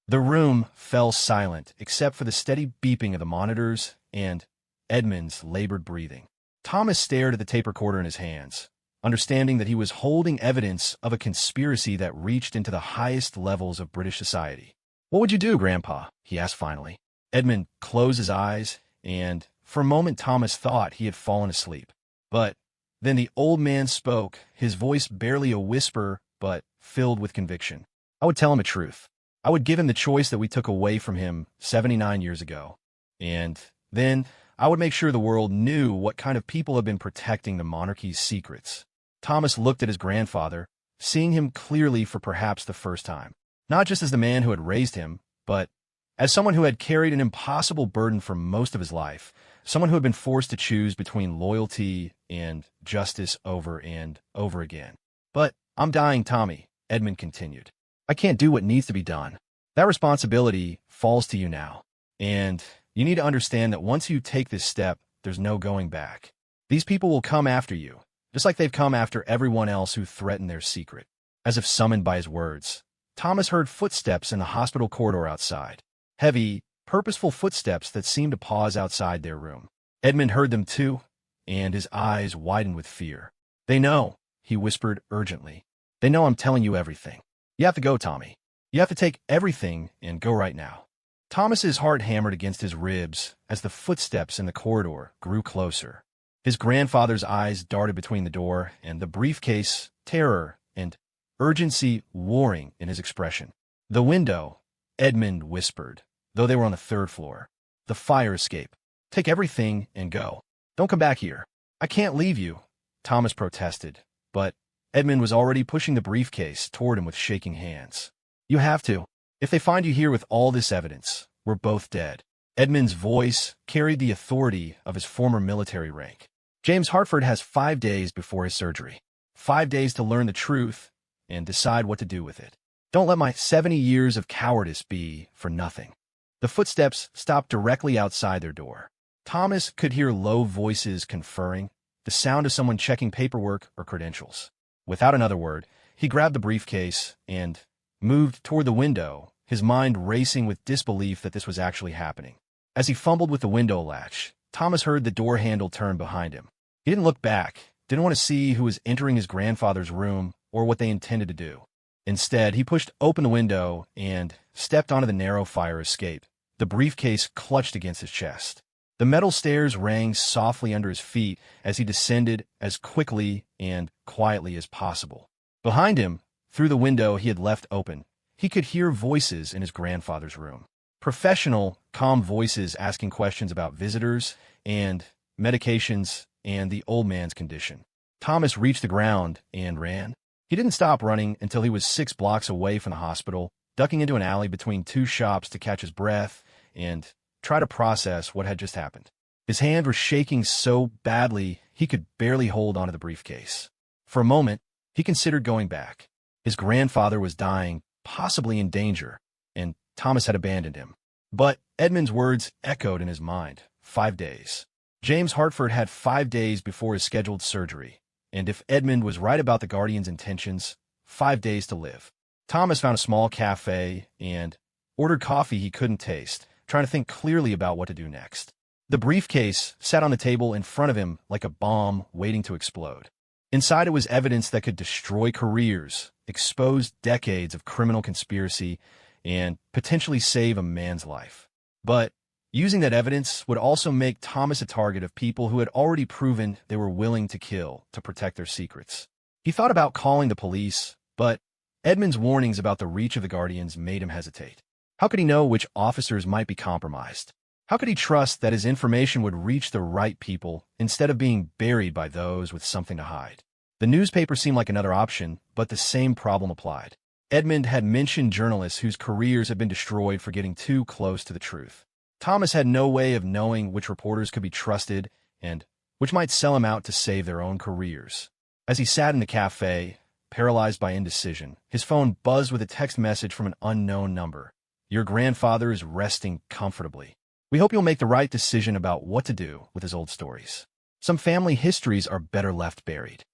Speaker 1: The room fell silent except for the steady beeping of the monitors and Edmund's labored breathing. Thomas stared at the tape recorder in his hands, understanding that he was holding evidence of a conspiracy that reached into the highest levels of British society. "What would you do, Grandpa?" he asked finally. Edmund closed his eyes, and for a moment Thomas thought he had fallen asleep. But then the old man spoke, his voice barely a whisper, but filled with conviction. "I would tell him the truth. I would give him the choice that we took away from him 79 years ago. And then I would make sure the world knew what kind of people have been protecting the monarchy's secrets." Thomas looked at his grandfather, seeing him clearly for perhaps the first time. Not just as the man who had raised him, but as someone who had carried an impossible burden for most of his life, someone who had been forced to choose between loyalty and justice over and over again. "But I'm dying, Tommy," Edmund continued. "I can't do what needs to be done. That responsibility falls to you now. And you need to understand that once you take this step, there's no going back. These people will come after you, just like they've come after everyone else who threatened their secret." As if summoned by his words, Thomas heard footsteps in the hospital corridor outside. Heavy, purposeful footsteps that seemed to pause outside their room. Edmund heard them too, and his eyes widened with fear. "They know," he whispered urgently. "They know I'm telling you everything. You have to go, Tommy. You have to take everything and go right now." Thomas's heart hammered against his ribs as the footsteps in the corridor grew closer. His grandfather's eyes darted between the door and the briefcase, terror and urgency warring in his expression. "The window," Edmund whispered, though they were on the 3rd floor. "The fire escape. Take everything and go. Don't come back here." "I can't leave you," Thomas protested, but Edmund was already pushing the briefcase toward him with shaking hands. "You have to. If they find you here with all this evidence, we're both dead." Edmund's voice carried the authority of his former military rank. "James Hartford has 5 days before his surgery. 5 days to learn the truth and decide what to do with it. Don't let my 70 years of cowardice be for nothing." The footsteps stopped directly outside their door. Thomas could hear low voices conferring, the sound of someone checking paperwork or credentials. Without another word, he grabbed the briefcase and moved toward the window, his mind racing with disbelief that this was actually happening. As he fumbled with the window latch, Thomas heard the door handle turn behind him. He didn't look back, didn't want to see who was entering his grandfather's room or what they intended to do. Instead, he pushed open the window and stepped onto the narrow fire escape. The briefcase clutched against his chest. The metal stairs rang softly under his feet as he descended as quickly and quietly as possible. Behind him, through the window he had left open, he could hear voices in his grandfather's room. Professional, calm voices asking questions about visitors and medications and the old man's condition. Thomas reached the ground and ran. He didn't stop running until he was 6 blocks away from the hospital, ducking into an alley between 2 shops to catch his breath and try to process what had just happened. His hand was shaking so badly he could barely hold onto the briefcase. For a moment, he considered going back. His grandfather was dying, possibly in danger, and Thomas had abandoned him. But Edmund's words echoed in his mind. 5 days. James Hartford had 5 days before his scheduled surgery, and if Edmund was right about the Guardian's intentions, 5 days to live. Thomas found a small cafe and ordered coffee he couldn't taste, trying to think clearly about what to do next. The briefcase sat on the table in front of him like a bomb waiting to explode. Inside it was evidence that could destroy careers, expose decades of criminal conspiracy, and potentially save a man's life. But using that evidence would also make Thomas a target of people who had already proven they were willing to kill to protect their secrets. He thought about calling the police, but Edmund's warnings about the reach of the Guardians made him hesitate. How could he know which officers might be compromised? How could he trust that his information would reach the right people instead of being buried by those with something to hide? The newspaper seemed like another option, but the same problem applied. Edmund had mentioned journalists whose careers had been destroyed for getting too close to the truth. Thomas had no way of knowing which reporters could be trusted and which might sell him out to save their own careers. As he sat in the cafe, paralyzed by indecision, his phone buzzed with a text message from an unknown number. Your grandfather is resting comfortably. We hope you'll make the right decision about what to do with his old stories. Some family histories are better left buried.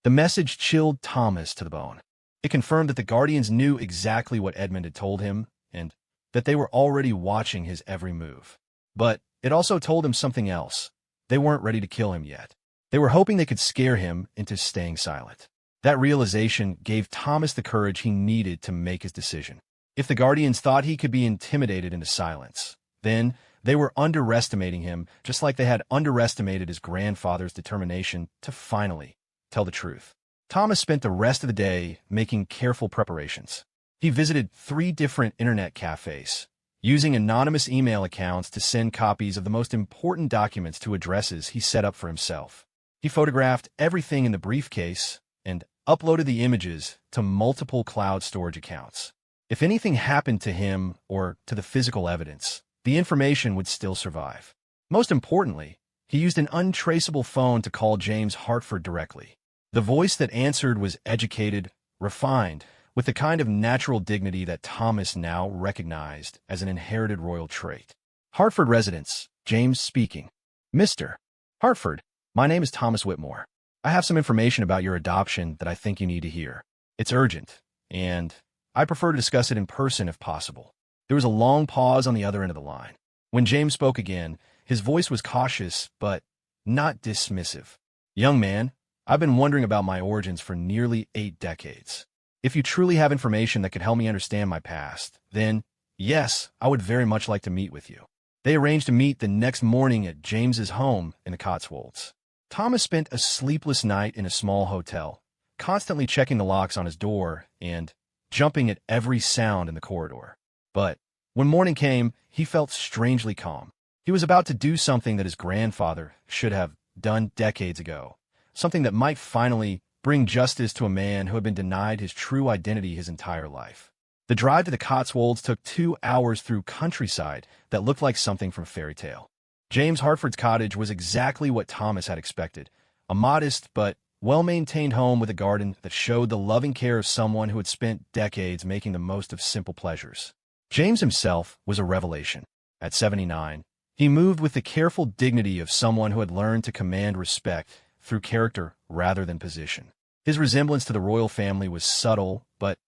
Speaker 1: The message chilled Thomas to the bone. It confirmed that the Guardians knew exactly what Edmund had told him and that they were already watching his every move. But it also told him something else. They weren't ready to kill him yet. They were hoping they could scare him into staying silent. That realization gave Thomas the courage he needed to make his decision. If the Guardians thought he could be intimidated into silence, then they were underestimating him, just like they had underestimated his grandfather's determination to finally tell the truth. Thomas spent the rest of the day making careful preparations. He visited 3 different internet cafes, using anonymous email accounts to send copies of the most important documents to addresses he set up for himself. He photographed everything in the briefcase and uploaded the images to multiple cloud storage accounts. If anything happened to him or to the physical evidence, the information would still survive. Most importantly, he used an untraceable phone to call James Hartford directly. The voice that answered was educated, refined, with the kind of natural dignity that Thomas now recognized as an inherited royal trait. Hartford residence, James speaking. Mr. Hartford, my name is Thomas Whitmore. I have some information about your adoption that I think you need to hear. It's urgent, and I prefer to discuss it in person if possible. There was a long pause on the other end of the line. When James spoke again, his voice was cautious, but not dismissive. Young man, I've been wondering about my origins for nearly 8 decades. If you truly have information that could help me understand my past, then, yes, I would very much like to meet with you. They arranged to meet the next morning at James's home in the Cotswolds. Thomas spent a sleepless night in a small hotel, constantly checking the locks on his door and jumping at every sound in the corridor. But when morning came, he felt strangely calm. He was about to do something that his grandfather should have done decades ago, something that might finally bring justice to a man who had been denied his true identity his entire life. The drive to the Cotswolds took 2 hours through countryside that looked like something from a fairy tale. James Hartford's cottage was exactly what Thomas had expected, a modest but well-maintained home with a garden that showed the loving care of someone who had spent decades making the most of simple pleasures. James himself was a revelation. At 79, he moved with the careful dignity of someone who had learned to command respect through character rather than position. His resemblance to the royal family was subtle, but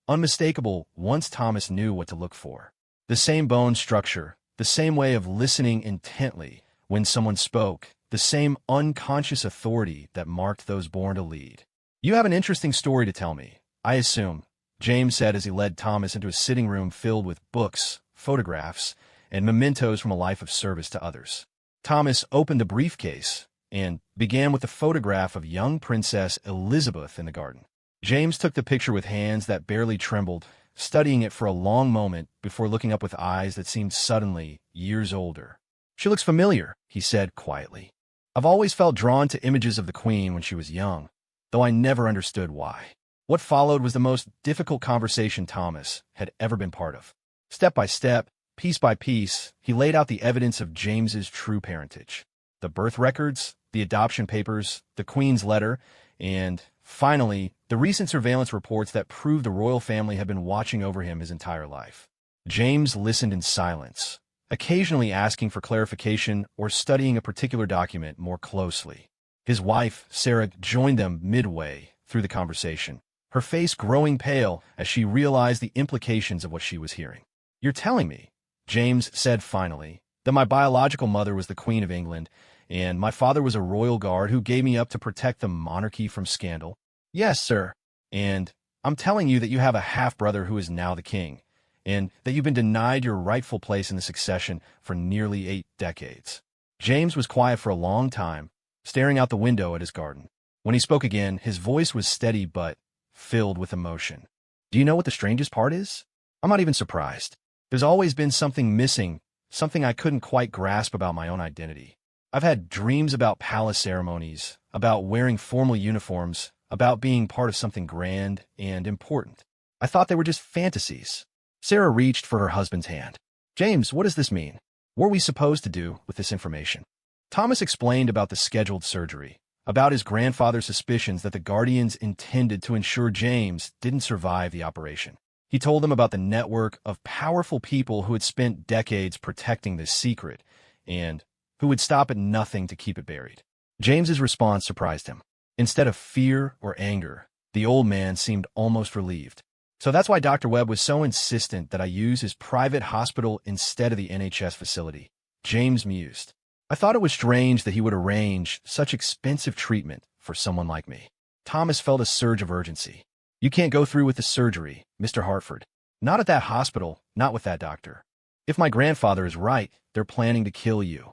Speaker 1: unmistakable once Thomas knew what to look for. The same bone structure, the same way of listening intently when someone spoke, the same unconscious authority that marked those born to lead. You have an interesting story to tell me, I assume, James said as he led Thomas into a sitting room filled with books, photographs, and mementos from a life of service to others. Thomas opened the briefcase and began with a photograph of young Princess Elizabeth in the garden. James took the picture with hands that barely trembled, studying it for a long moment before looking up with eyes that seemed suddenly years older. "She looks familiar," he said quietly. "I've always felt drawn to images of the Queen when she was young, though I never understood why." What followed was the most difficult conversation Thomas had ever been part of. Step by step, piece by piece, he laid out the evidence of James's true parentage. The birth records, the adoption papers, the Queen's letter, and, finally, the recent surveillance reports that proved the royal family had been watching over him his entire life. James listened in silence, occasionally asking for clarification or studying a particular document more closely. His wife, Sarah, joined them midway through the conversation, her face growing pale as she realized the implications of what she was hearing. "You're telling me," James said finally, "that my biological mother was the Queen of England, and my father was a royal guard who gave me up to protect the monarchy from scandal?" "Yes, sir." "And I'm telling you that you have a half-brother who is now the king, and that you've been denied your rightful place in the succession for nearly 8 decades. James was quiet for a long time, staring out the window at his garden. When he spoke again, his voice was steady but filled with emotion. "Do you know what the strangest part is? I'm not even surprised. There's always been something missing, something I couldn't quite grasp about my own identity. I've had dreams about palace ceremonies, about wearing formal uniforms, about being part of something grand and important. I thought they were just fantasies." Sarah reached for her husband's hand. "James, what does this mean? What are we supposed to do with this information?" Thomas explained about the scheduled surgery, about his grandfather's suspicions that the guardians intended to ensure James didn't survive the operation. He told them about the network of powerful people who had spent decades protecting this secret and who would stop at nothing to keep it buried. James's response surprised him. Instead of fear or anger, the old man seemed almost relieved. "So that's why Dr. Webb was so insistent that I use his private hospital instead of the NHS facility," James mused. "I thought it was strange that he would arrange such expensive treatment for someone like me." Thomas felt a surge of urgency. "You can't go through with the surgery, Mr. Hartford. Not at that hospital, not with that doctor. If my grandfather is right, they're planning to kill you."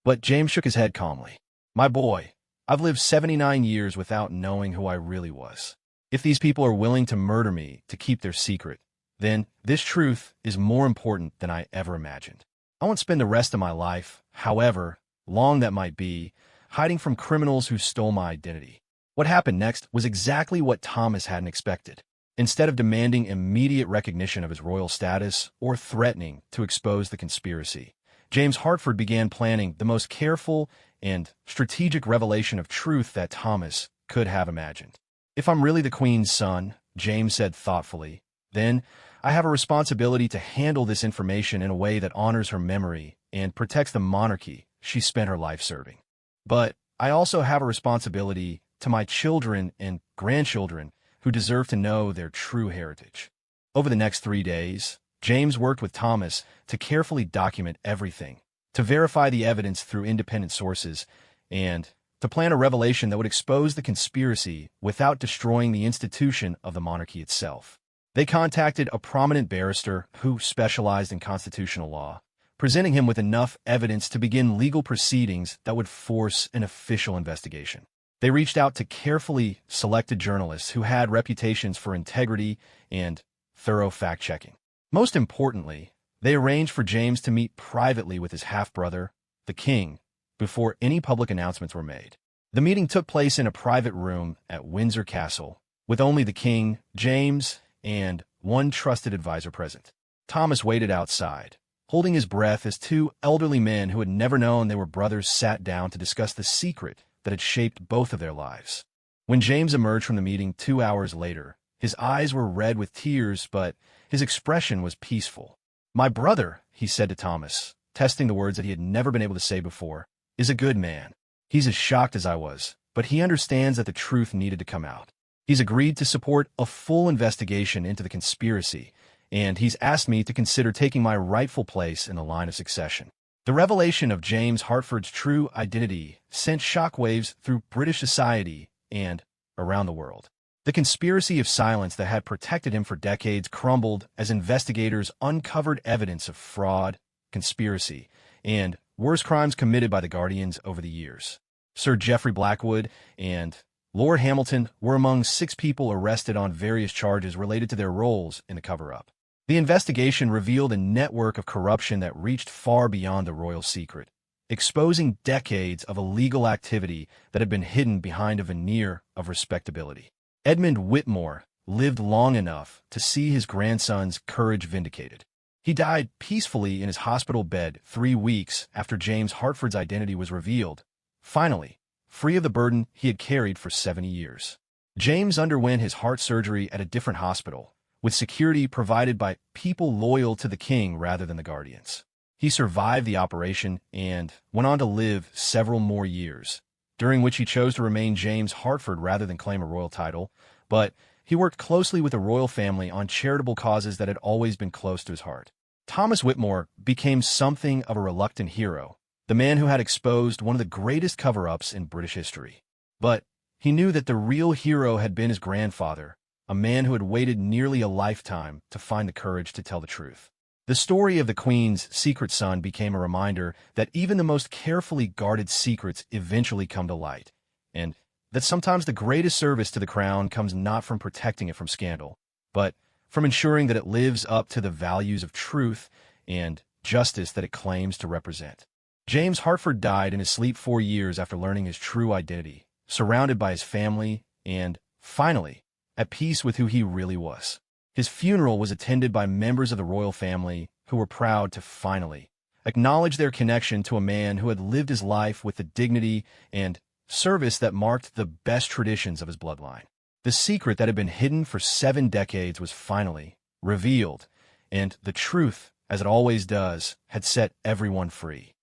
Speaker 1: But James shook his head calmly. "My boy, I've lived 79 years without knowing who I really was. If these people are willing to murder me to keep their secret, then this truth is more important than I ever imagined. I won't spend the rest of my life, however long that might be, hiding from criminals who stole my identity." What happened next was exactly what Thomas hadn't expected. Instead of demanding immediate recognition of his royal status or threatening to expose the conspiracy, James Hartford began planning the most careful and strategic revelation of truth that Thomas could have imagined. "If I'm really the Queen's son," James said thoughtfully, "then I have a responsibility to handle this information in a way that honors her memory and protects the monarchy she spent her life serving. But I also have a responsibility to my children and grandchildren who deserve to know their true heritage." Over the next 3 days, James worked with Thomas to carefully document everything, to verify the evidence through independent sources, and to plan a revelation that would expose the conspiracy without destroying the institution of the monarchy itself. They contacted a prominent barrister who specialized in constitutional law, presenting him with enough evidence to begin legal proceedings that would force an official investigation. They reached out to carefully selected journalists who had reputations for integrity and thorough fact-checking. Most importantly, they arranged for James to meet privately with his half-brother, the king, before any public announcements were made. The meeting took place in a private room at Windsor Castle, with only the king, James, and one trusted advisor present. Thomas waited outside, holding his breath as 2 elderly men who had never known they were brothers sat down to discuss the secret that had shaped both of their lives. When James emerged from the meeting 2 hours later, his eyes were red with tears, but his expression was peaceful. "My brother," he said to Thomas, testing the words that he had never been able to say before, "is a good man. He's as shocked as I was, but he understands that the truth needed to come out. He's agreed to support a full investigation into the conspiracy, and he's asked me to consider taking my rightful place in the line of succession." The revelation of James Hartford's true identity sent shockwaves through British society and around the world. The conspiracy of silence that had protected him for decades crumbled as investigators uncovered evidence of fraud, conspiracy, and worst crimes committed by the Guardians over the years. Sir Geoffrey Blackwood and Lord Hamilton were among 6 people arrested on various charges related to their roles in the cover-up. The investigation revealed a network of corruption that reached far beyond the royal secret, exposing decades of illegal activity that had been hidden behind a veneer of respectability. Edmund Whitmore lived long enough to see his grandson's courage vindicated. He died peacefully in his hospital bed 3 weeks after James Hartford's identity was revealed, finally, free of the burden he had carried for 70 years. James underwent his heart surgery at a different hospital, with security provided by people loyal to the king rather than the Guardians. He survived the operation and went on to live several more years, during which he chose to remain James Hartford rather than claim a royal title, but he worked closely with the royal family on charitable causes that had always been close to his heart. Thomas Whitmore became something of a reluctant hero, the man who had exposed one of the greatest cover-ups in British history. But he knew that the real hero had been his grandfather, a man who had waited nearly a lifetime to find the courage to tell the truth. The story of the Queen's secret son became a reminder that even the most carefully guarded secrets eventually come to light, and that sometimes the greatest service to the crown comes not from protecting it from scandal, but from ensuring that it lives up to the values of truth and justice that it claims to represent. James Hartford died in his sleep 4 years after learning his true identity, surrounded by his family and, finally, at peace with who he really was. His funeral was attended by members of the royal family who were proud to finally acknowledge their connection to a man who had lived his life with the dignity and service that marked the best traditions of his bloodline. The secret that had been hidden for 7 decades was finally revealed, and the truth, as it always does, had set everyone free.